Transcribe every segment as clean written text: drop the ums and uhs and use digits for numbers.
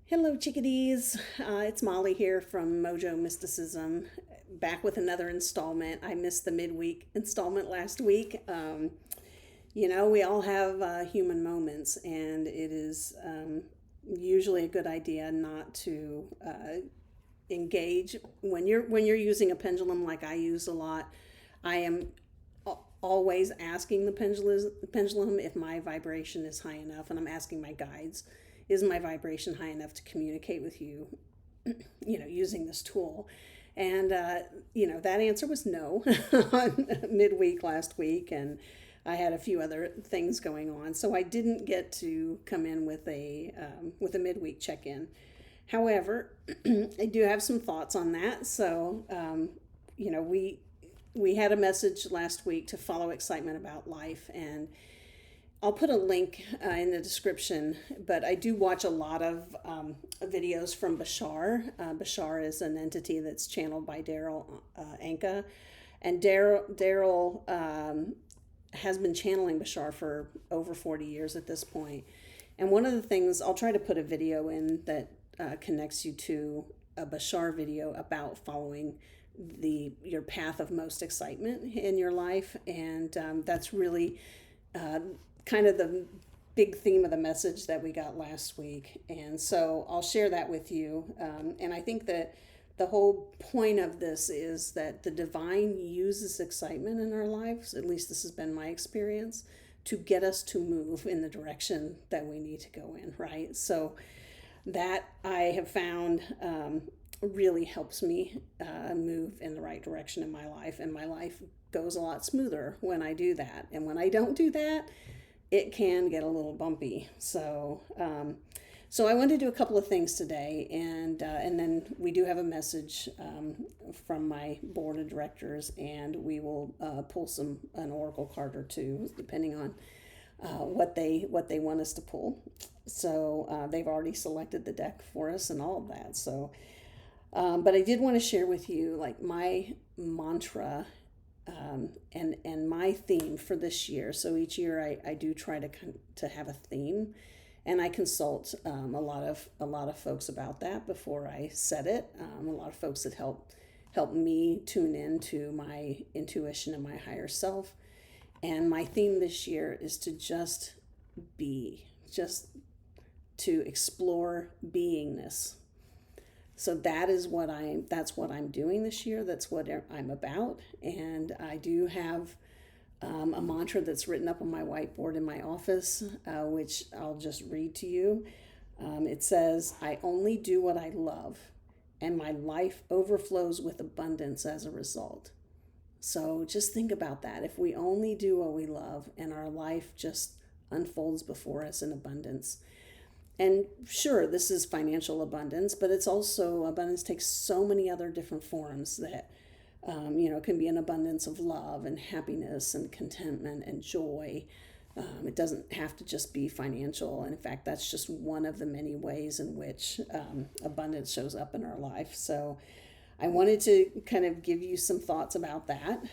Hello, chickadees. It's Molly here from Mojo Mysticism, back with another installment. I missed the midweek installment last week. We all have human moments, and it is usually a good idea not to engage when you're using a pendulum like I use a lot. I am always asking the pendulum if my vibration is high enough, and I'm asking my guides, is my vibration high enough to communicate with you, using this tool? And that answer was no on midweek last week, and I had a few other things going on, so I didn't get to come in with a midweek check-in. However, I do have some thoughts on that. So, we had a message last week to follow excitement about life, and I'll put a link in the description. But I do watch a lot of videos from Bashar. Bashar is an entity that's channeled by Daryl Anka, and Daryl has been channeling Bashar for over 40 years at this point. And one of the things, I'll try to put a video in that connects you to a Bashar video about following your path of most excitement in your life, and that's really uh, kind of the big theme of the message that we got last week. And so I'll share that with you. And I think that the whole point of this is that the divine uses excitement in our lives, at least this has been my experience, to get us to move in the direction that we need to go in, right? So that I have found really helps me move in the right direction in my life, and my life goes a lot smoother when I do that. And when I don't do that, it can get a little bumpy. So I want to do a couple of things today, and then we do have a message from my board of directors, and we will pull an oracle card or two, depending on what they want us to pull. So they've already selected the deck for us and all of that. So, but I did want to share with you like my mantra, and my theme for this year. So each year I do try to have a theme, and I consult a lot of folks about that before I set it. A lot of folks that help me tune into my intuition and my higher self. And my theme this year is to just be, just to explore beingness. So that's what I'm doing this year. That's what I'm about. And I do have a mantra that's written up on my whiteboard in my office, which I'll just read to you. It says, "I only do what I love, and my life overflows with abundance as a result." So just think about that. If we only do what we love, and our life just unfolds before us in abundance. And sure, this is financial abundance, but it's also abundance takes so many other different forms that, it can be an abundance of love and happiness and contentment and joy. It doesn't have to just be financial. And in fact, that's just one of the many ways in which abundance shows up in our life. So I wanted to kind of give you some thoughts about that,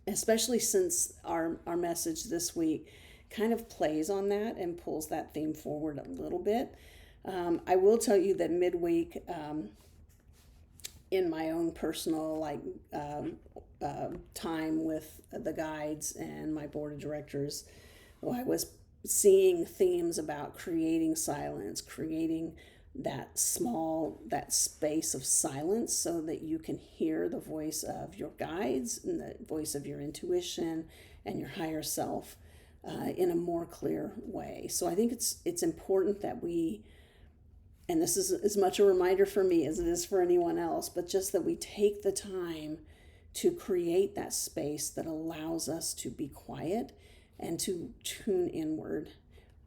especially since our message this week kind of plays on that and pulls that theme forward a little bit. I will tell you that midweek, in my own personal time with the guides and my board of directors, I was seeing themes about creating silence, creating that space of silence so that you can hear the voice of your guides and the voice of your intuition and your higher self in a more clear way. So I think it's important that we, and this is as much a reminder for me as it is for anyone else, but just that we take the time to create that space that allows us to be quiet and to tune inward,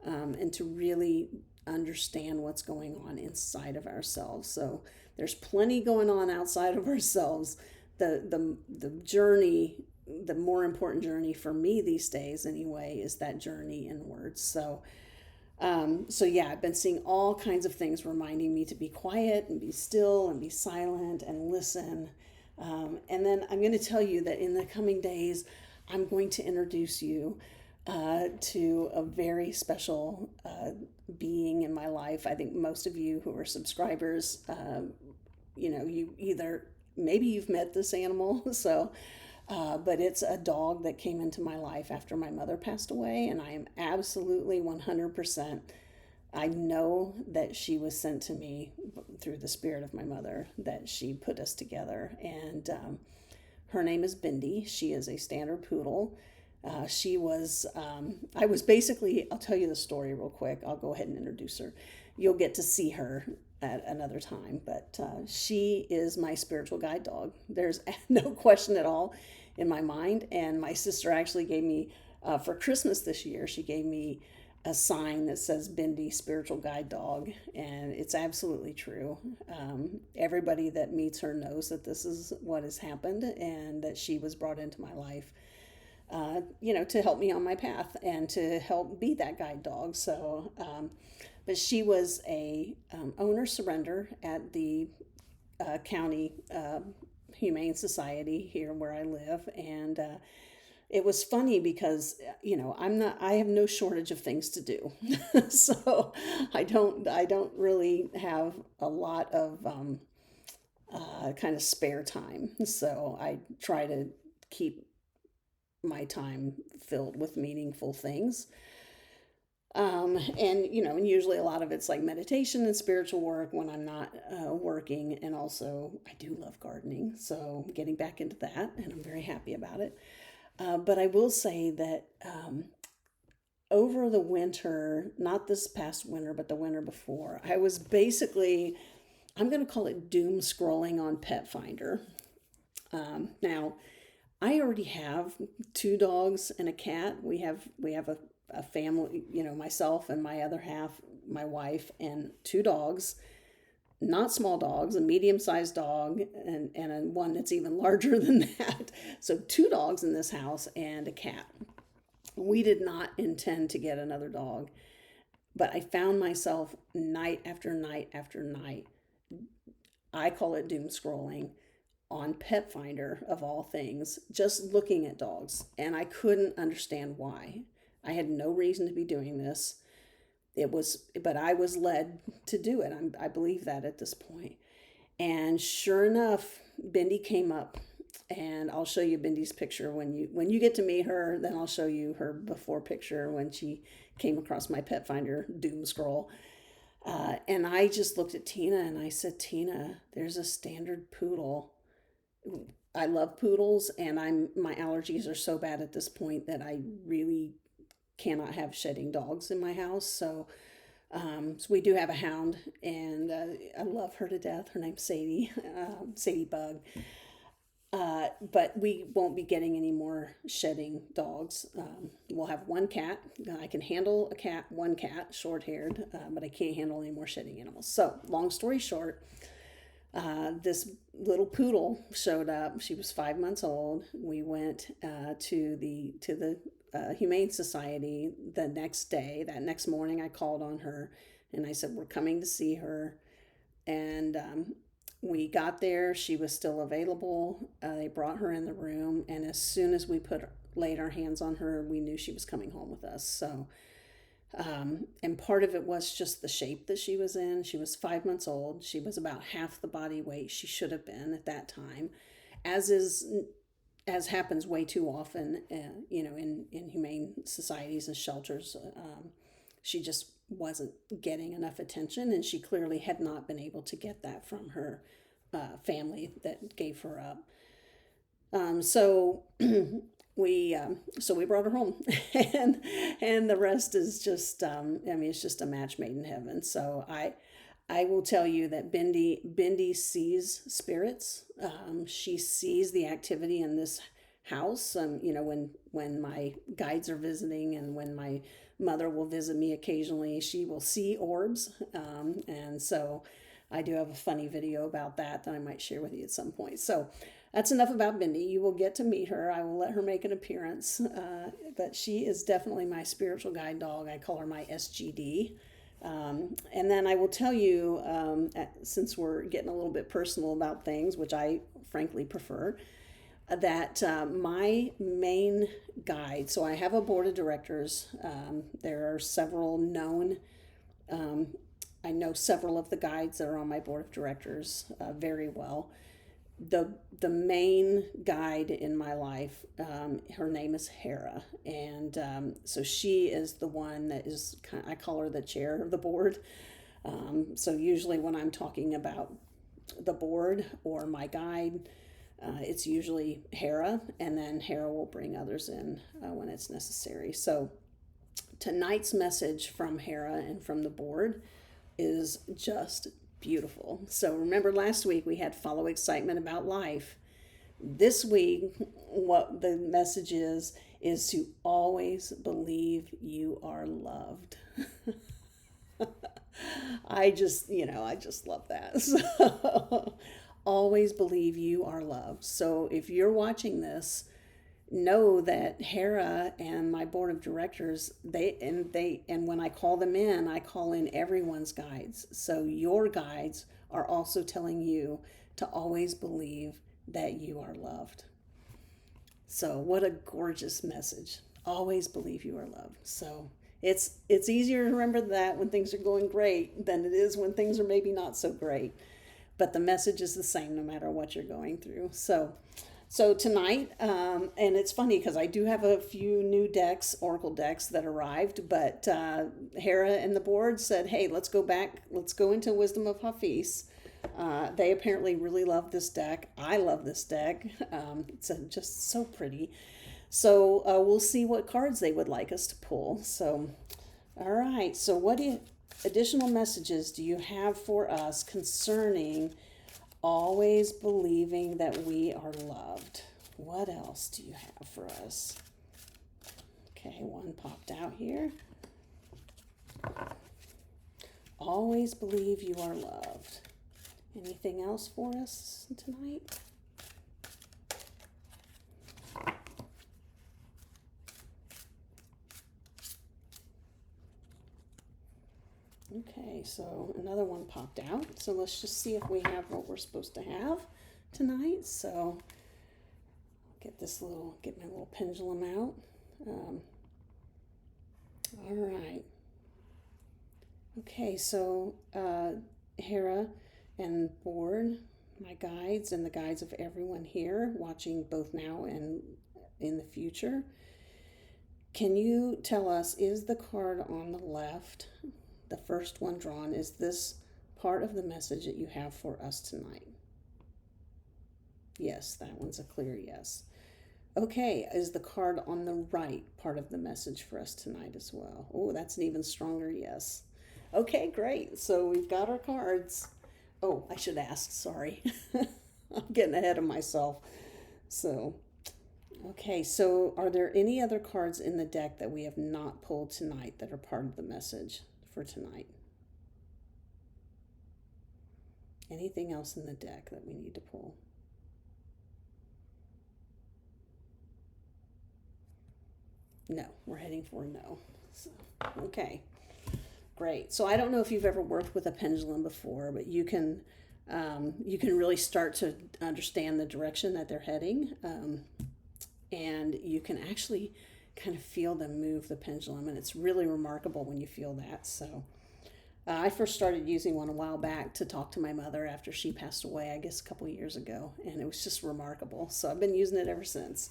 and to really understand what's going on inside of ourselves. So there's plenty going on outside of ourselves. The journey, the more important journey for me these days anyway, is that journey inwards. So yeah, I've been seeing all kinds of things reminding me to be quiet and be still and be silent and listen. And then I'm going to tell you that in the coming days, I'm going to introduce you to a very special being in my life. I think most of you who are subscribers, you either maybe you've met this animal, so. But it's a dog that came into my life after my mother passed away, and I am absolutely 100%. I know that she was sent to me through the spirit of my mother, that she put us together. And her name is Bindi. She is a standard poodle. I was basically, I'll tell you the story real quick. I'll go ahead and introduce her. You'll get to see her at another time, but she is my spiritual guide dog. There's no question at all in my mind. And my sister actually gave me, for Christmas this year, she gave me a sign that says Bindi spiritual guide dog, and it's absolutely true. Everybody that meets her knows that this is what has happened and that she was brought into my life to help me on my path and to help be that guide dog. So but she was a owner surrender at the county humane society here where I live. And it was funny because I have no shortage of things to do. So I don't really have a lot of kind of spare time. So I try to keep my time filled with meaningful things. And usually a lot of it's like meditation and spiritual work when I'm not working. And also, I do love gardening. So, getting back into that, and I'm very happy about it. But I will say that over the winter, not this past winter, but the winter before, I was basically, I'm going to call it doom scrolling on Pet Finder. Now, I already have two dogs and a cat. We have a family, myself and my other half, my wife, and two dogs, not small dogs, a medium-sized dog and one that's even larger than that. So two dogs in this house and a cat. We did not intend to get another dog, but I found myself night after night after night. I call it doom scrolling on Pet Finder of all things, just looking at dogs, and I couldn't understand why. I had no reason to be doing this. But I was led to do it. I believe that at this point. And sure enough, Bindi came up, and I'll show you Bindi's picture when you get to meet her. Then I'll show you her before picture when she came across my Pet Finder doom scroll. And I just looked at Tina and I said, Tina, there's a standard poodle. I love poodles, and my allergies are so bad at this point that I really cannot have shedding dogs in my house. So we do have a hound, and I love her to death. Her name's Sadie, Sadie Bug. But we won't be getting any more shedding dogs. We'll have one cat. I can handle one cat, short-haired, but I can't handle any more shedding animals. So long story short, this little poodle showed up. She was 5 months old. We went to the Humane Society the next day. That next morning, I called on her and I said, "We're coming to see her." And we got there. She was still available. They brought her in the room, and as soon as we laid our hands on her, we knew she was coming home with us. So. And part of it was just the shape that she was in. She was 5 months old. She was about half the body weight she should have been at that time, as happens way too often, in humane societies and shelters. She just wasn't getting enough attention, and she clearly had not been able to get that from her family that gave her up. So we brought her home, and the rest is just it's just a match made in heaven. So I will tell you that Bindi sees spirits. She sees the activity in this house. When my guides are visiting, and when my mother will visit me occasionally, she will see orbs. And so I do have a funny video about that I might share with you at some point. So that's enough about Bindi. You will get to meet her. I will let her make an appearance. But she is definitely my spiritual guide dog. I call her my SGD. And then I will tell you, since we're getting a little bit personal about things, which I frankly prefer, that my main guide, so I have a board of directors. There are several known, um, I know several of the guides that are on my board of directors very well. The main guide in my life, her name is Hera, and so she is the one that is, I call her the chair of the board. So usually when I'm talking about the board or my guide, it's usually Hera, and then Hera will bring others in when it's necessary. So tonight's message from Hera and from the board is just beautiful. So remember last week we had follow excitement about life. This week, what the message is to always believe you are loved. I just love that. So, always believe you are loved. So if you're watching this, know that Hera and my board of directors, and when I call them in, I call in everyone's guides. So your guides are also telling you to always believe that you are loved. So what a gorgeous message. Always believe you are loved. So it's easier to remember that when things are going great than it is when things are maybe not so great. But the message is the same no matter what you're going through. So tonight, and it's funny because I do have a few new decks, Oracle decks that arrived, but Hera and the board said, hey, let's go into Wisdom of Hafiz. They apparently really love this deck. I love this deck. It's just so pretty. So we'll see what cards they would like us to pull. So, all right. So additional messages do you have for us concerning always believing that we are loved? What else do you have for us? Okay, one popped out here. Always believe you are loved. Anything else for us tonight? Okay, so another one popped out. So let's just see if we have what we're supposed to have tonight. So get my little pendulum out. All right. Okay, so Hera and board, my guides and the guides of everyone here watching both now and in the future. Can you tell us, is the card on the left, the first one drawn, is this part of the message that you have for us tonight? Yes, that one's a clear yes. Okay, is the card on the right part of the message for us tonight as well? Oh, that's an even stronger yes. Okay, great. So we've got our cards. Oh, I should ask, sorry. I'm getting ahead of myself. So, okay, so are there any other cards in the deck that we have not pulled tonight that are part of the message for tonight? Anything else in the deck that we need to pull? No, we're heading for a no. So, okay, great. So I don't know if you've ever worked with a pendulum before, but you can really start to understand the direction that they're heading, and you can actually kind of feel them move the pendulum, and it's really remarkable when you feel that. So I first started using one a while back to talk to my mother after she passed away, I guess a couple of years ago, and it was just remarkable. So I've been using it ever since.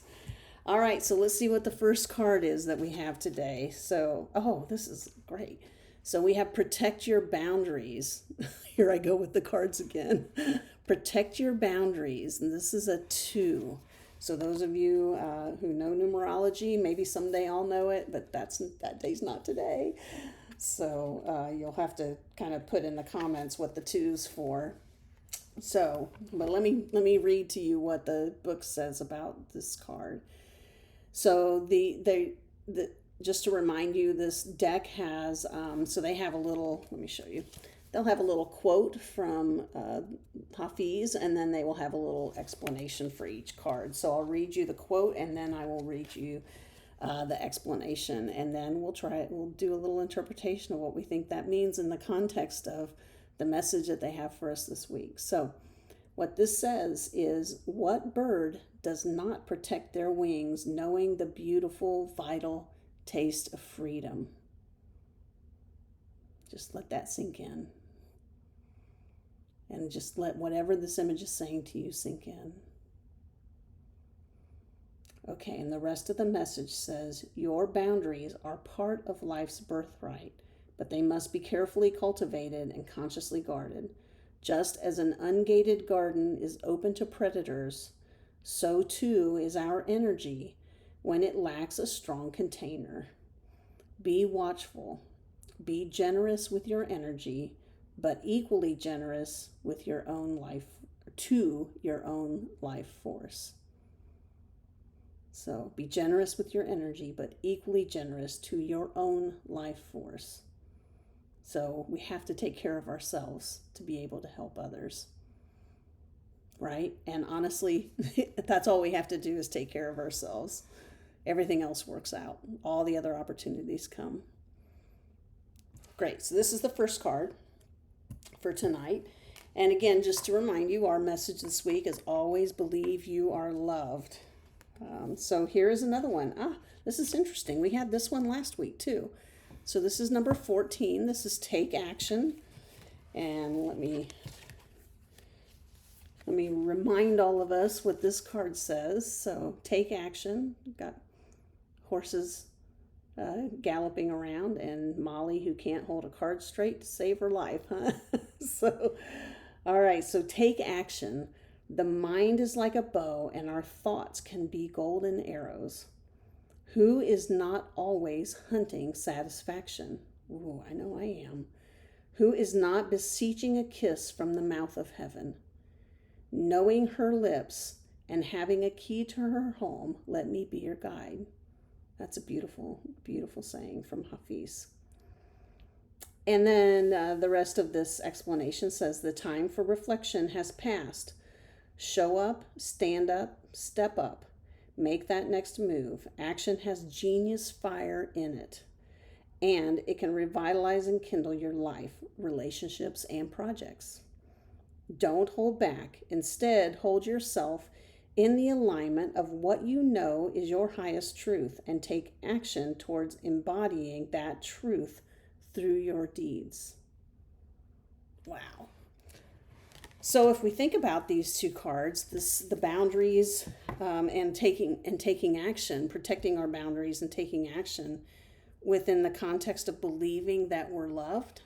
All right, so let's see what the first card is that we have today. So, oh, this is great. So we have protect your boundaries. Here I go with the cards again. Protect your boundaries, and this is a 2. So those of you who know numerology, maybe someday I'll know it, but that day's not today. So you'll have to kind of put in the comments what the 2's for. So, but let me read to you what the book says about this card. So just to remind you, this deck has, so they have a little, let me show you. They'll have a little quote from Hafiz, and then they will have a little explanation for each card. So I'll read you the quote, and then I will read you the explanation, and then we'll do a little interpretation of what we think that means in the context of the message that they have for us this week. So What this says is, what bird does not protect their wings, knowing the beautiful, vital taste of freedom? Just let that sink in. And just let whatever this image is saying to you sink in. Okay, and the rest of the message says, your boundaries are part of life's birthright, but they must be carefully cultivated and consciously guarded. Just as an ungated garden is open to predators, so too is our energy when it lacks a strong container. Be watchful. Be generous with your energy, but equally generous with your own life, to your own life force. So be generous with your energy, but equally generous to your own life force. So we have to take care of ourselves to be able to help others, right? And honestly, that's all we have to do is take care of ourselves. Everything else works out. All the other opportunities come. Great. So this is the first card for tonight. And again, just to remind you, our message this week is always believe you are loved. So here is another one. This is interesting. We had this one last week too. So this is number 14. This is take action. And let me remind all of us what this card says. So take action. We've got horses galloping around, and Molly who can't hold a card straight to save her life, huh? So, all right, so take action. The mind is like a bow, and our thoughts can be golden arrows. Who is not always hunting satisfaction? Ooh, I know I am. Who is not beseeching a kiss from the mouth of heaven? Knowing her lips and having a key to her home, let me be your guide. That's a beautiful, beautiful saying from Hafiz. And then the rest of this explanation says, the time for reflection has passed. Show up, stand up, step up. Make that next move. Action has genius fire in it, and it can revitalize and kindle your life, relationships, and projects. Don't hold back. Instead, hold yourself in the alignment of what you know is your highest truth, and take action towards embodying that truth through your deeds. Wow. So if we think about these two cards, the boundaries and taking action, protecting our boundaries and taking action within the context of believing that we're loved,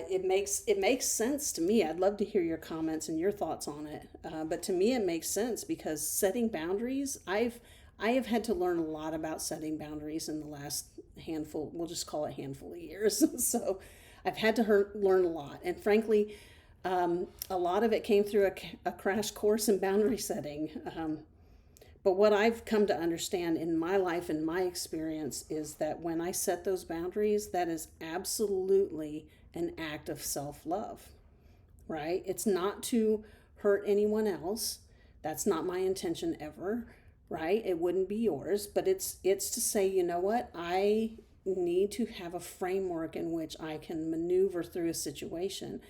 it makes sense to me. I'd love to hear your comments and your thoughts on it. But to me, it makes sense because setting boundaries, I have had to learn a lot about setting boundaries in the last handful, we'll just call it handful of years. So I've had to learn a lot. And frankly, a lot of it came through a crash course in boundary setting. But what I've come to understand in my life and my experience is that when I set those boundaries, that is absolutely an act of self-love, right? It's not to hurt anyone else. That's not my intention ever, right? It wouldn't be yours, but it's to say, you know what? I need to have a framework in which I can maneuver through a situation.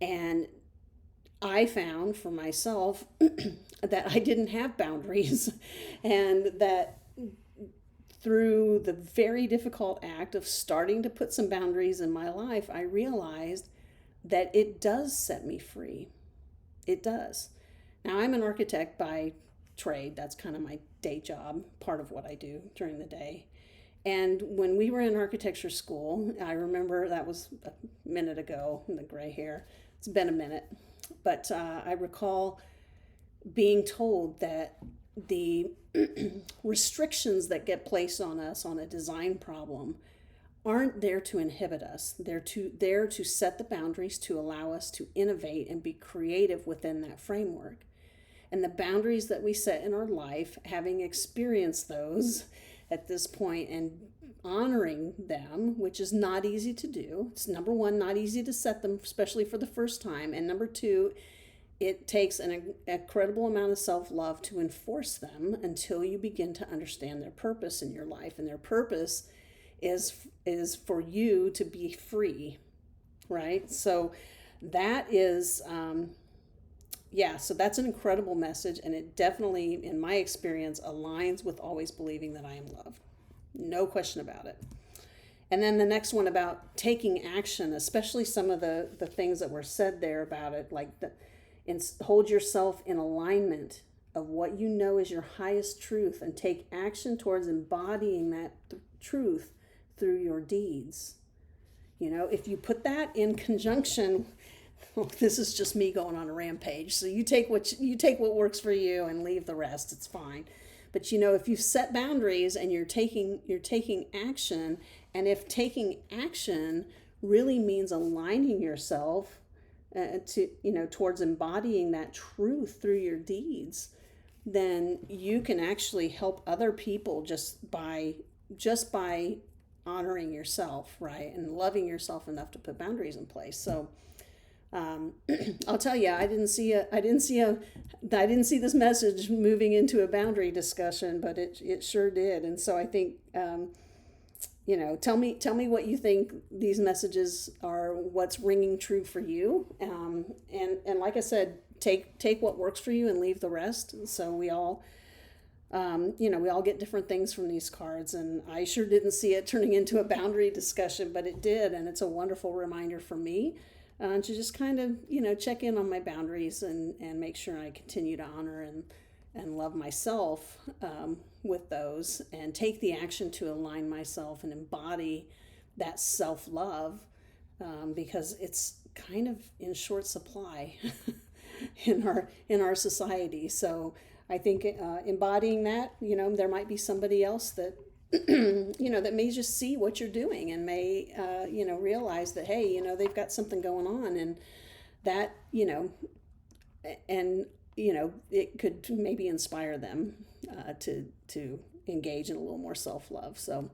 And I found for myself that I didn't have boundaries, and that through the very difficult act of starting to put some boundaries in my life, I realized that it does set me free. It does. Now, I'm an architect by trade. That's kind of my day job, part of what I do during the day. And when we were in architecture school, I remember that was a minute ago, in the gray hair. It's been a minute. But I recall being told that the restrictions that get placed on us on a design problem aren't there to inhibit us. They're there to set the boundaries to allow us to innovate and be creative within that framework. And the boundaries that we set in our life, having experienced those at this point and honoring them, which is not easy to do. It's number one, not easy to set them, especially for the first time. And number two, it takes an incredible amount of self-love to enforce them until you begin to understand their purpose in your life. And their purpose is for you to be free, right? So that is yeah, so that's an incredible message, and it definitely, in my experience, aligns with always believing that I am loved. No question about it. And then the next one about taking action, especially some of the things that were said there about it, like hold yourself in alignment of what you know is your highest truth and take action towards embodying that truth through your deeds. You know, if you put that in conjunction, this is just me going on a rampage. So you take what works for you and leave the rest. It's fine. But you know, if you set boundaries and you're taking action, and if taking action really means aligning yourself to, you know, towards embodying that truth through your deeds, then you can actually help other people just by honoring yourself, right, and loving yourself enough to put boundaries in place. So I'll tell you, I didn't see this message moving into a boundary discussion, but it sure did. And so I think, you know, tell me what you think these messages are, what's ringing true for you. And like I said, take what works for you and leave the rest. So we all, you know, we all get different things from these cards, and I sure didn't see it turning into a boundary discussion, but it did. And it's a wonderful reminder for me to just kind of, you know, check in on my boundaries and make sure I continue to honor and love myself with those, and take the action to align myself and embody that self-love, because it's kind of in short supply in our society. So I think embodying that, you know, there might be somebody else that you know, that may just see what you're doing and may you know, realize that, hey, you know, they've got something going on, and that, you know, and you know, it could maybe inspire them to engage in a little more self-love. So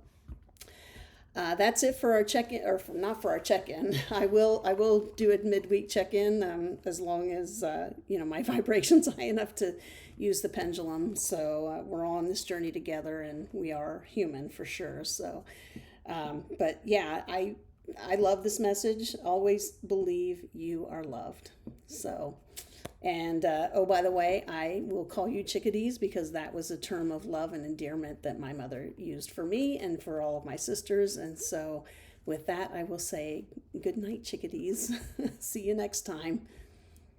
that's it for our check-in, or not for our check-in. I will do a midweek check-in as long as you know, my vibration's high enough to use the pendulum. So we're all on this journey together, and we are human for sure. So, but yeah, I love this message. Always believe you are loved. So. And oh, by the way, I will call you chickadees because that was a term of love and endearment that my mother used for me and for all of my sisters. And so with that, I will say good night, chickadees. See you next time.